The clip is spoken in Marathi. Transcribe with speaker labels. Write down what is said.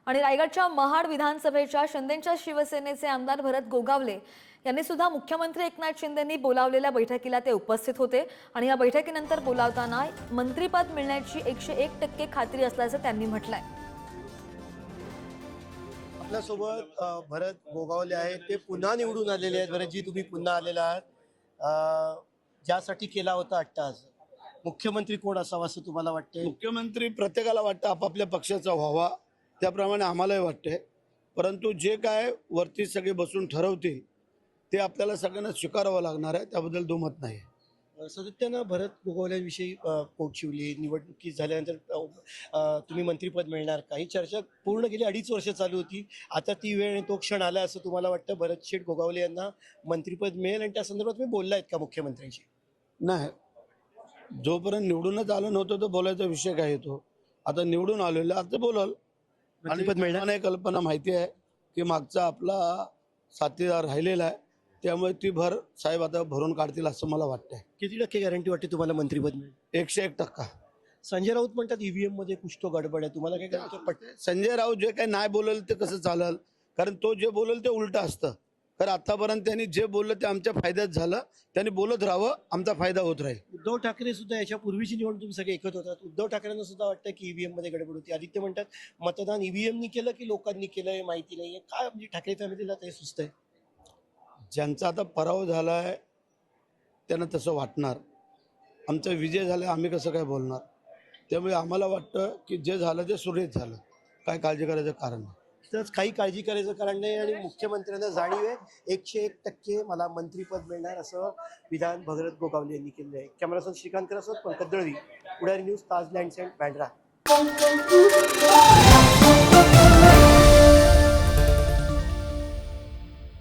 Speaker 1: आणि रायगडच्या महाड विधानसभेच्या शिंदेंच्या शिवसेनेचे आमदार भरत गोगावले यांनी सुद्धा मुख्यमंत्री एकनाथ शिंदेंनी बोलावलेल्या बैठकीला ते उपस्थित होते आणि या बैठकीनंतर बोलावताना मंत्रिपद मिळण्याची 101% खात्री असल्याचं त्यांनी म्हटलंय।
Speaker 2: आपल्यासोबत भरत गोगावले आहेत, ते पुन्हा निवडून आलेले आहेत। भरतजी, तुम्ही पुन्हा आलेला आहात, ज्यासाठी केला होता अट्टाहास, मुख्यमंत्री कोण असावा असं तुम्हाला वाटतंय?
Speaker 3: मुख्यमंत्री प्रत्येकाला वाटतं आपापल्या पक्षाचा व्हावा, त्याप्रमाणे आम्हालाही वाटते। परंतु जे काय वरती सगळे बसून ठरवतील ते आपल्याला सगळ्यांना स्वीकारावं लागणार आहे, त्याबद्दल दुमत नाही।
Speaker 2: सातत्यानं भरत गोगावलेविषयी पोटशिवली, निवडणुकी झाल्यानंतर तुम्ही मंत्रिपद मिळणार, काही चर्चा पूर्ण गेली 2.5 वर्ष चालू होती। आता ती वेळ आणि तो क्षण आला असं तुम्हाला वाटतं? भरत शेठ गोगावले यांना मंत्रिपद मिळेल आणि त्या संदर्भात तुम्ही बोललायत का मुख्यमंत्र्यांशी?
Speaker 3: नाही, जोपर्यंत निवडूनच आलं नव्हतं तर बोलायचा विषय काय येतो? आता निवडून आलेलं आता बोलाल। आणि मला कल्पना माहिती आहे की मागचा आपला साथीदार राहिलेला आहे, त्यामुळे ती भर साहेब आता भरून काढतील असं मला वाटतंय।
Speaker 2: किती टक्के गॅरंटी वाटते तुम्हाला मंत्रिपद मिळेल?
Speaker 3: 101%।
Speaker 2: संजय राऊत म्हणतात ईव्हीएम मध्ये कुछ तो गडबड आहे, तुम्हाला काय पटतं?
Speaker 3: संजय राऊत जे काही नाही बोलेल ते कसं चालेल? कारण तो जे बोलेल ते उलट असतं। कारण आतापर्यंत त्यांनी जे बोललं ते आमच्या फायद्यात झालं, त्यांनी बोलत राहावं, आमचा फायदा होत राहील।
Speaker 2: उद्धव ठाकरे सुद्धा याच्या पूर्वीची निवडणूक तुम्ही सगळे एकत्र होतात, उद्धव ठाकरेंना सुद्धा वाटतं की ईव्हीएम मध्ये गडबड होती। आदित्य म्हणतात मतदान ईव्हीएमनी केलं की लोकांनी केलंय माहिती नाहीये, काय म्हणजे ठाकरे फॅमिलीला ते सुचतंय?
Speaker 3: ज्यांचा आता पराभव झालाय त्यांना तसं वाटणार, आमचा विजय झाला आम्ही कसं काय बोलणार? त्यामुळे आम्हाला वाटतं की जे झालं ते सुरळीत झालं, काय काळजी करायचं कारण नाही।
Speaker 2: तर काही काळजी करायचं कारण नाही आणि मुख्यमंत्र्यांना जाणीव आहे 101% मला मंत्रिपद मिळणार असं विधान भरत गोगावले यांनी केलं आहे। Cameraman Shrikant Karsot, Pankaj Dalvi, Pudhari news, Taj Lands End Bandra.